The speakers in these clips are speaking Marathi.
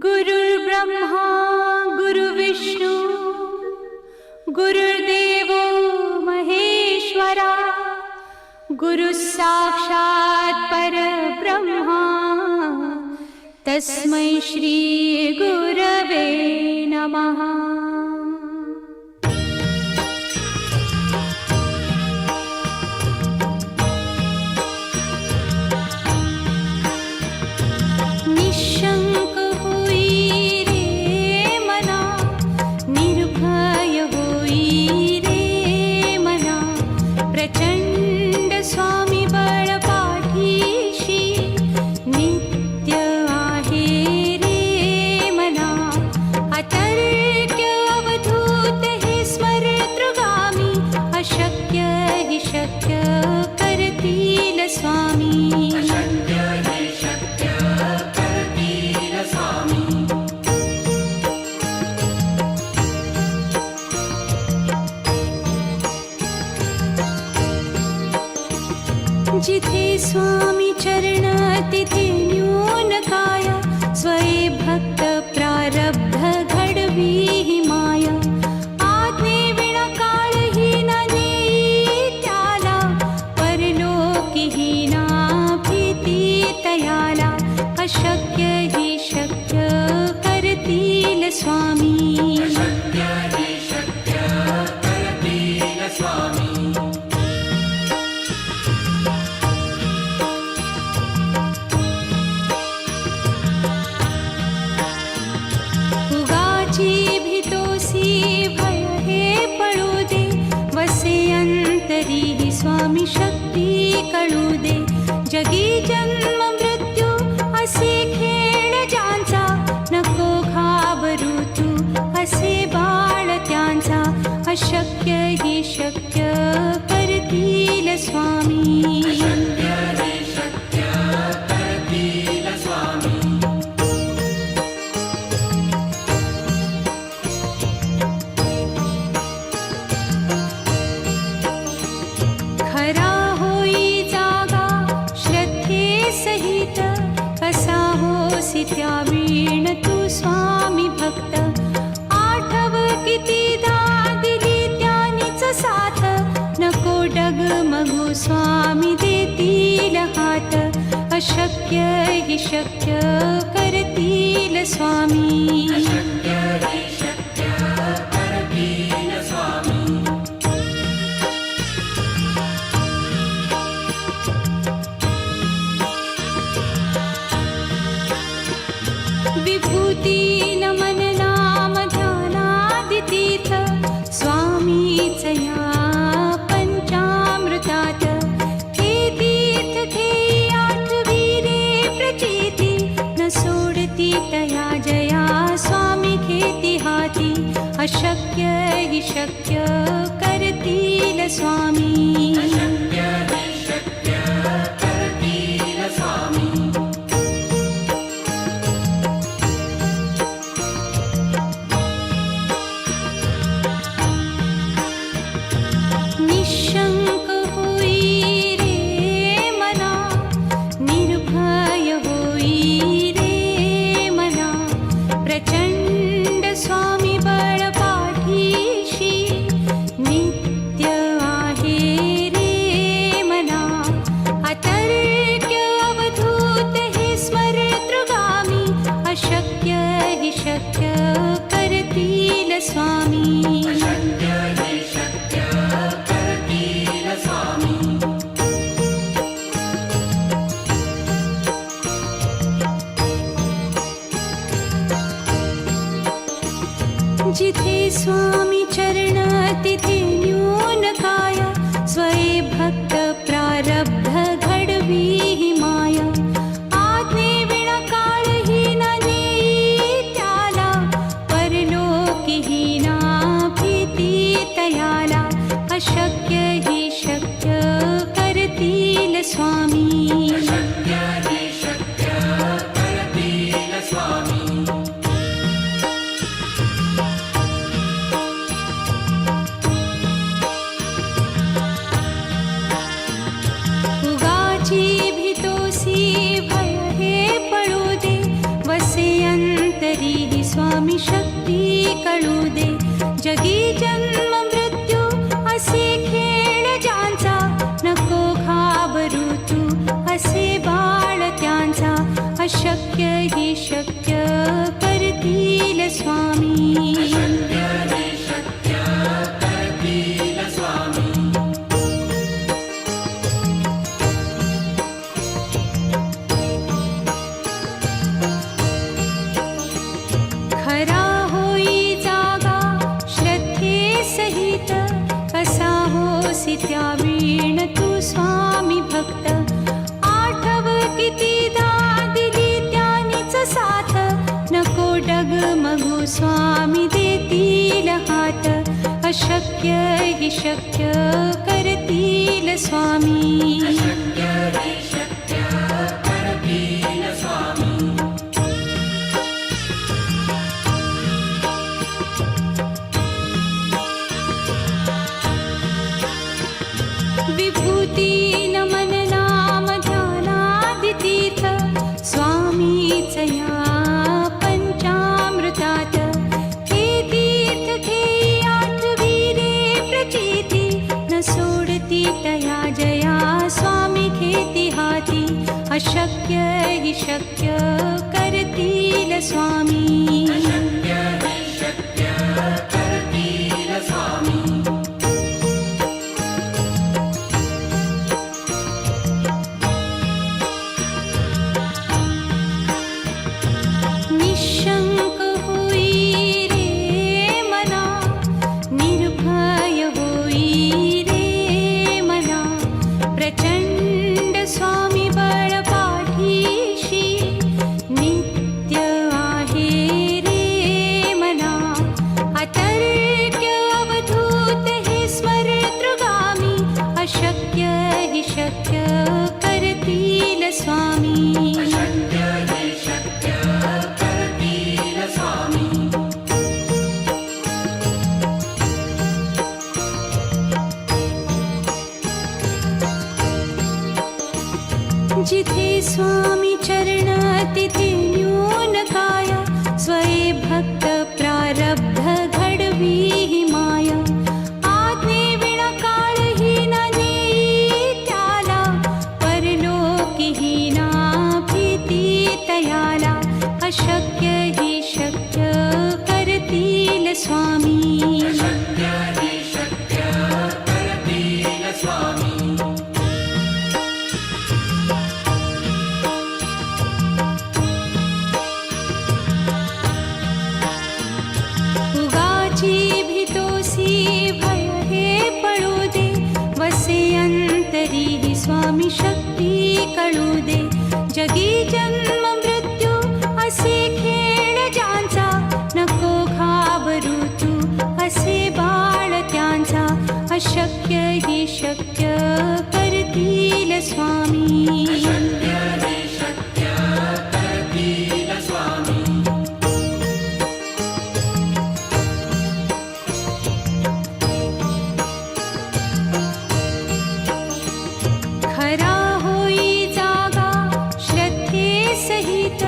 गुरुर्ब्रह्मा गुरुविष्णू गुरुर्देवो महेश्वरा गुरुः साक्षात् परब्रह्मा तस्मै श्री गुरवे नमः। निशंक होई रे मना, निर्भय होई रे मना, प्रचंड स्वामी बळ पाठीशी नित्य आहे रे मना। अतर्क्य अवधूत हे स्मरतृगामी, अशक्य हि शक्य करतील स्वामी। जिथे स्वामी चरण तिथे न्यून काय, स्वये भक्त प्रारब्ध घडवी ही माया। आज्ञे विना काळही न नेई त्याला, परलोकी ही ना भीती तयाला। अशक्य ही शक्य करतील स्वामी। स्वामी शक्ती कळू दे, जगी जन्म मृत्यू असे खेळ ज्यांचा। नको घाबरू तू असे बाळ त्यांचा, अशक्य ही शक्य करतील स्वामी। त्यावीण तू स्वामी भक्त, आठव कितीदा दिली त्यानीच साथ। नको डगमगू स्वामी देतील हात, अशक्य हि शक्य करतील स्वामी। विभूती नमन नाम ध्यानादितीर्थ, स्वामीच या पंचामृतात। हे तीर्थ घेई आठवी रे प्रचिती, न सोडती तया जया स्वामी घेती हाती। अशक्य हि शक्य करतील स्वामी। निशंक होई रे मना, निर्भय होई रे मना, प्रचंड स्वामी बळ पाठीशी नित्य आहे रे मना। अतर्क्य अवधूत हे स्मरतृगामी, अशक्य हि शक्य करतील स्वामी। जिथे स्वामी चरण तिथे न्यून काय, स्वये भक्त प्रारब्ध घडवी ही माया। आज्ञे विना काळही न नेई त्याला, परलोकी ही ना भीती तयाला। अशक्य ही शक्य करतील स्वामी। भीतोसी भय हे पळू दे, वसे अंत तरीही स्वामी शक्ती कळू दे. जगी जन्म मृत्यू असे खेळ ज्यांचा, नको घाबरू तू असे बाळ त्यांचा. अशक्य ही शक्य करतील स्वामी. खरा होई जागा श्रद्धे सहित, कसा होसी त्या वीण तू स्वामी भक्त. आठव कितीदा दिली त्यानीच साथ, नको डगमगू स्वामी देतील हात. अशक्य ही शक्य करतील स्वामी. विभूती नमन नाम ध्यानादितीर्थ, स्वामीच या पंचामृतात. हे तीर्थ घेई आठवी रे प्रचिती, न सोडती तया जया स्वामी घेती हाती. अशक्य ही शक्य करतील स्वामी. निशंक होई रे मना, निर्भय होई रे मना. प्रचंड स्वामी बळ पाठीशी, नित्य आहे रे मना. अतर्क्य अवधूत हे स्मरतृगामी, अशक्य ही शक्य करतील स्वामी. जिथे स्वामी चरण तिथे न्यून काया, स्वये भक्त प्रारब्ध घडवी ही माया. आज्ञे विना काळही न नेई त्याला, परलोकीही ना भीती तयाला. अशक्य ही शक्य करतील स्वामी. उगाची भीतोसी भय हे पळू दे, वसे अंतरी ही स्वामी शक्ती कळू दे. जगी जन्म मृत्यू असे खेळ ज्यांचा, नको घाबरू तू असे बाळ त्यांचा. अशक्य ही शक्य करतील स्वामी. खरा होई जागा श्रद्धे सहित,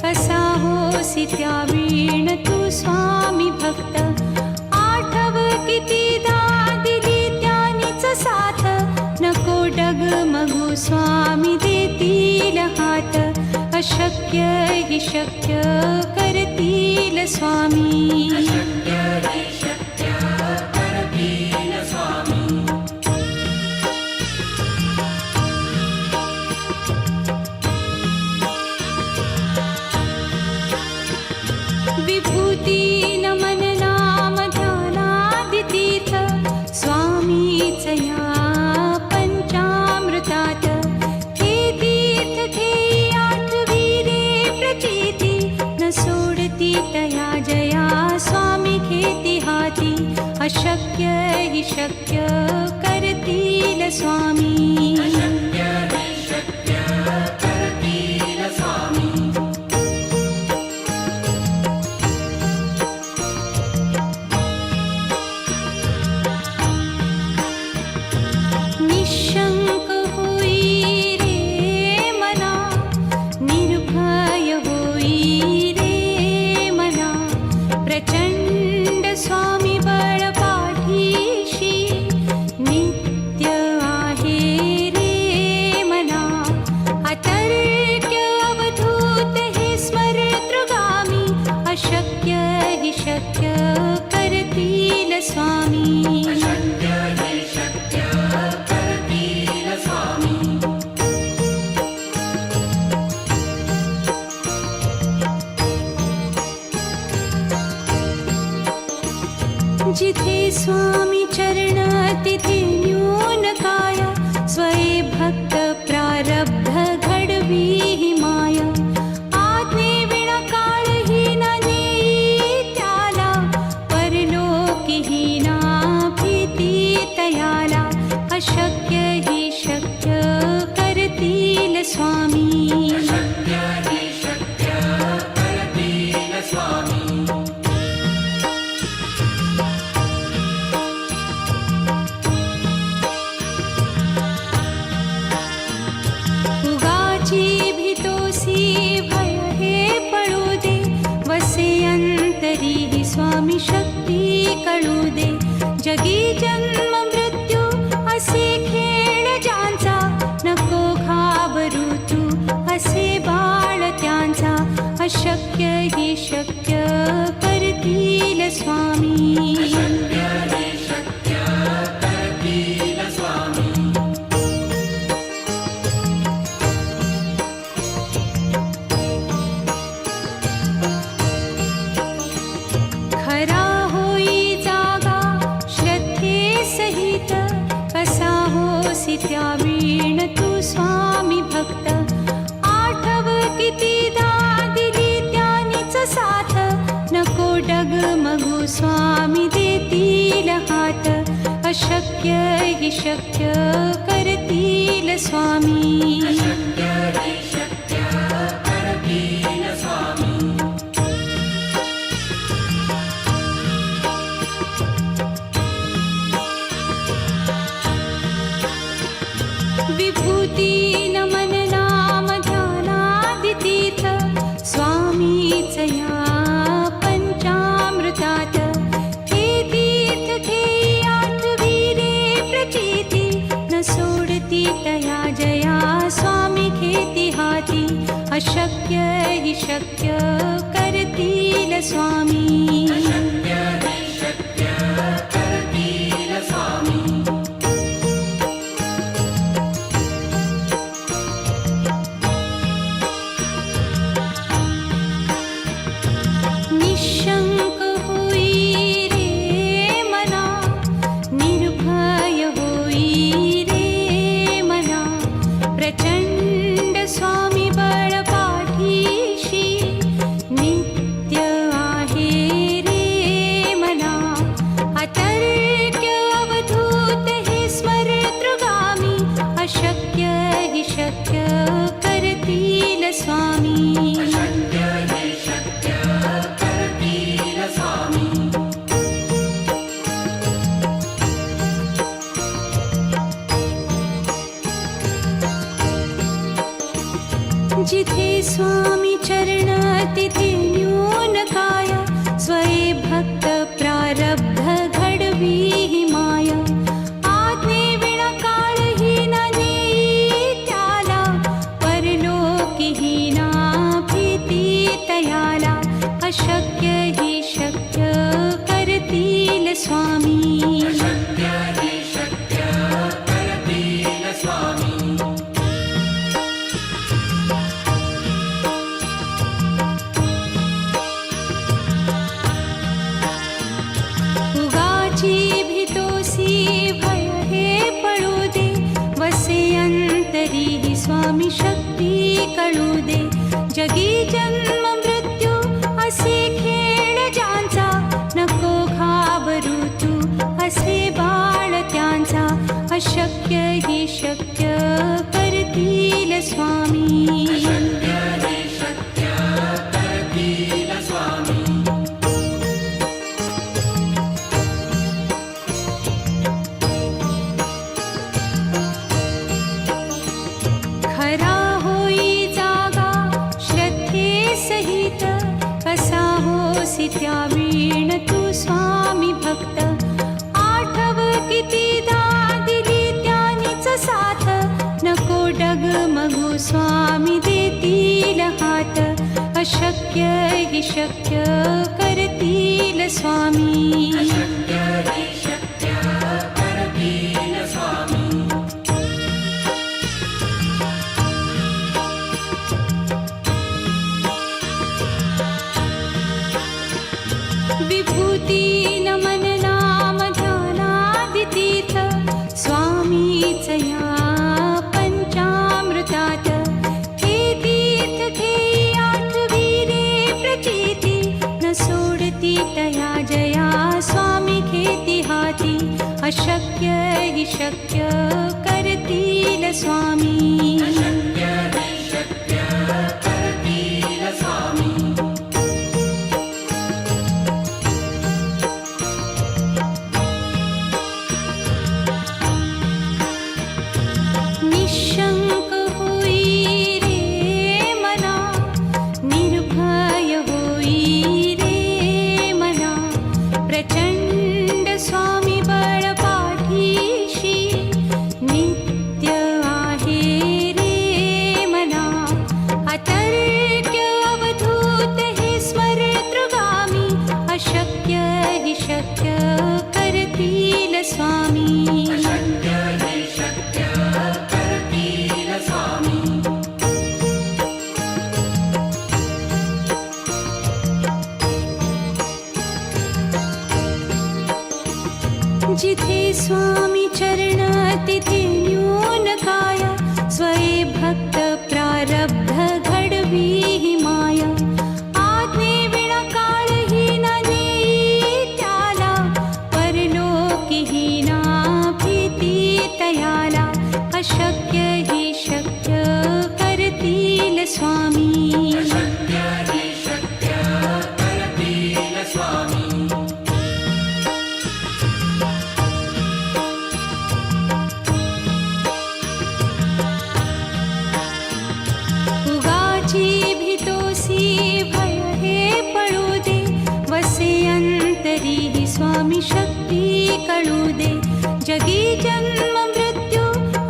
कसा होसी त्या वीण तू स्वामी भक्त. आठव कितीदा दिली त्यानीच साथ, नको डगमगू स्वामी देतील हात. अशक्य ही शक्य करतील स्वामी. विभूती नमन नाम ध्यानादितीर्थ, स्वामीच या पंचामृतात. हे तीर्थ घेई आठवी रे प्रचिती, न सोडती तया जया स्वामी घेती हाती. अशक्य ही शक्य करतील स्वामी. निशंक होई रे मना, निर्भय होई रे स्वामी अशक्य हे शक्य करतील स्वामी जिथे स्वामी चरण तिथे न्यून काय स्वये भक्त प्रारब्ध घडवी ही माया आज्ञे विना काळही न नेई त्याला परलोकीही ना भीती तयाला अशक्य ही शक्य करतील स्वामी अशक्य हे शक्य करतील स्वामी उगाची भीतोसी भय हे पळू दे वसे अंतरी ही स्वामी शक्ती कळू दे जगी जन्म मृत्यू असे खेळ ज्यांचा नको घाबरू तू असे बाळ त्यांचा अशक्य ही शक्य करतील स्वामी अशक्य हे शक्य करतील स्वामी खरा होई जागा श्रद्धे सहित कसा होसी त्या वीण तू स्वामी भक्त आठव कितीदा दिली त्यानीच साथ नको डगमगू स्वामी देतील हात अशक्य ही शक्य करतील स्वामी अशक्य हे शक्य करतील स्वामी विभूती नमन नाम ध्यानादितीर्थ स्वामीच या पंचामृतात हे तीर्थ घेई आठवी रे प्रचिती न सोडती तया जया स्वामी घेती हाती अशक्य ही शक्य करतील स्वामी अशक्य हे शक्य करतील स्वामी निशंक होई रे मना निर्भय होई रे मना प्रचंड स्वामी बळ पाठीशी नित्य आहे रे मना अतर्क्य अवधूत हे स्मरतृगामी अशक्य हि शक्य करतील स्वामी अशक्य हे शक्य करतील स्वामी जिथे स्वामी चरण तिथे न्यून काय स्वये भक्त प्रारब्ध घडवी ही माया आज्ञे विना काळही न नेई त्याला परलोकीही ना भीती तयाला अशक्य ही शक्य करतील स्वामी अशक्य हे शक्य करतील स्वामी उगाची भीतोसी भय हे पळू दे वसे अंतरी ही स्वामी शक्ती कळू दे जगी जन्म मृत्यू असे खेळ ज्यांचा नको घाबरू तू असे बाळ त्यांचा अशक्य ही शक्य करतील स्वामी अशक्य हे शक्य करतील स्वामी खरा होई जागा श्रद्धे सहित कसा होसी त्या वीण तू स्वामी भक्त आठव कितीदा दिली त्यानीच साथ नको डगमगू स्वामी देतील हात अशक्य हि शक्य करतील स्वामी. अशक्य हि शक्य करतील स्वामी. विभूती नमन नाम ध्यानादितीर्थ स्वामीच या पंचामृतात. हे तीर्थ घेई आठवी रे प्रचिती, न सोडती तया जया स्वामी घेती हाती. अशक्य हि शक्य करतील स्वामी. अशक्य हि शक्य करतील स्वामी. निशंक होई रे मना, निर्भय होई रे मना. प्रचंड स्वामी बळ पाठीशी, नित्य आहे रे मना. अतर्क्य अवधूत हे स्मरतृगामी. अशक्य हि शक्य करतील स्वामी. अशक्य हि शक्य करतील स्वामी. जिथे स्वामी चरण तिथे न्यून काय. स्वये भक्त प्रारब्ध घडवी ही माया. आज्ञे विना काळही न नेई त्याला, परलोकी ही ना भीती तयाला. अशक्य हि शक्य करतील स्वामी. अशक्य हि शक्य करतील स्वामी. उगाची भीतोसी भय हे पळू दे. वसे अंतरी ही स्वामी शक्ती कळू दे. जगी जन्म मृत्यू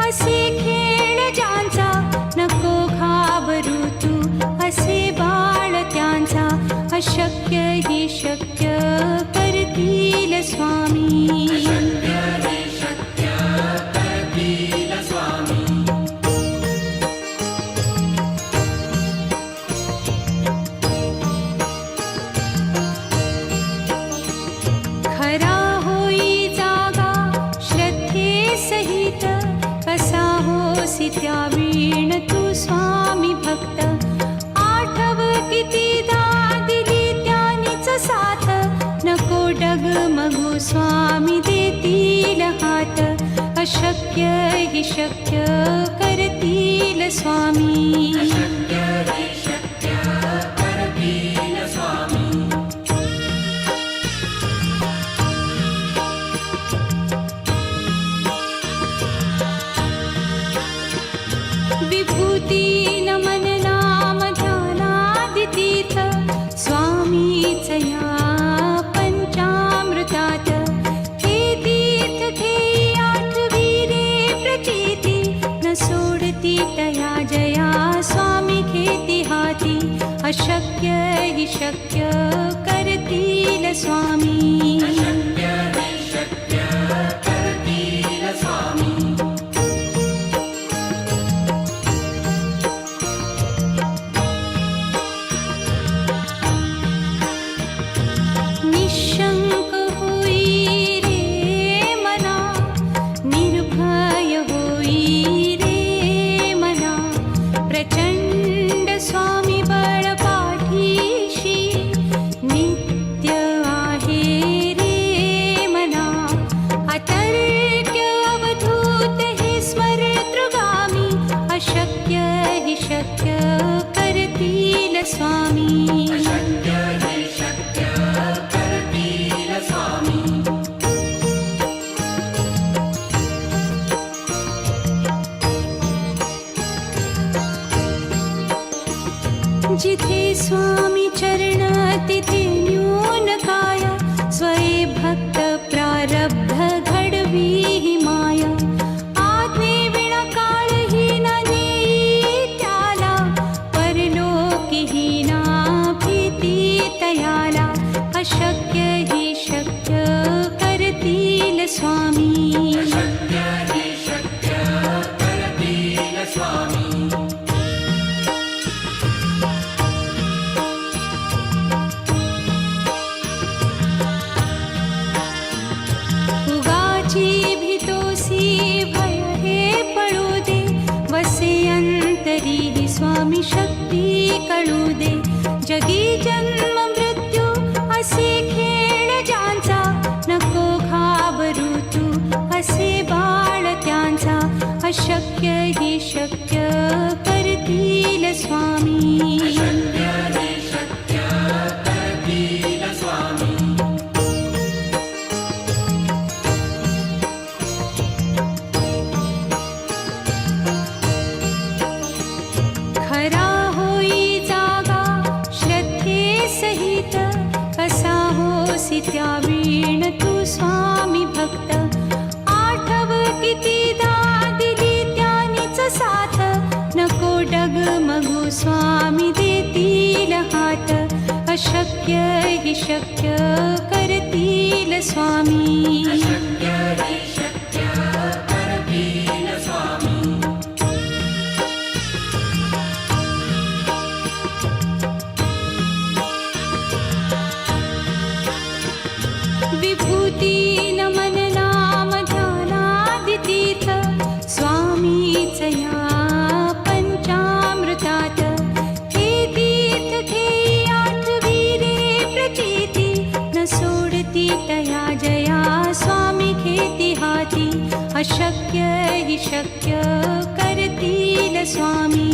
असे खेळ ज्यांचा, नको घाबरू तू असे बाळ त्यांचा. अशक्य हि शक्य करतील स्वामी. अशक्य हि शक्य करतील स्वामी. खरा होई जागा श्रद्धे सहित. कसा होसी त्या वीण तू स्वामी भक्त. आठव कितीदा दिली त्यानीच साथ. नको डगमगू स्वामी देतील हात. अशक्य हि शक्य करतील स्वामी. अशक्य हि शक्य करतील स्वामी. विभूती नमन नाम ध्यानादितीर्थ स्वामीच या पंचामृतात. हे तीर्थ घेई आठवी रे प्रचिती, न सोडती तया जया स्वामी घेती हाती. अशक्य हि शक्य करतील स्वामी. अशक्य हि शक्य करतील स्वामी. निशंक होई रे मना, निर्भय होई रे मना. प्रचंड स्वामी बळ पाठीशी, नित्य आहे रे मना. अतर्क्य अवधूत हे स्मरतृगामी. अशक्य हि शक्य करतील स्वामी. अशक्य हि शक्य करतील टळू दे. जगी जन्म मृत्यू असे खेळ ज्यांचा, नको घाबरू तू असे बाळ त्यांचा. अशक्य ही शक्य करतील स्वामी. शक्य हे शक्य करतील स्वामी. खरा होई जागा श्रद्धे सहित, कसा होसी त्या वीण तू स्वामी भक्त. आठव कितीदा दिली त्यानीच साथ, नको डगमगू स्वामी देतील हात. अशक्य ही शक्य करतील स्वामी. शक्य हे शक्य करतील स्वामी. विभूती नमन नाम ध्यानादितीर्थ, स्वामीच या पंचामृतात. हे तीर्थ घेई आठवी रे प्रचिती, न सोडती तया जया स्वामी घेती हाती. अशक्य ही शक्य करतील स्वामी.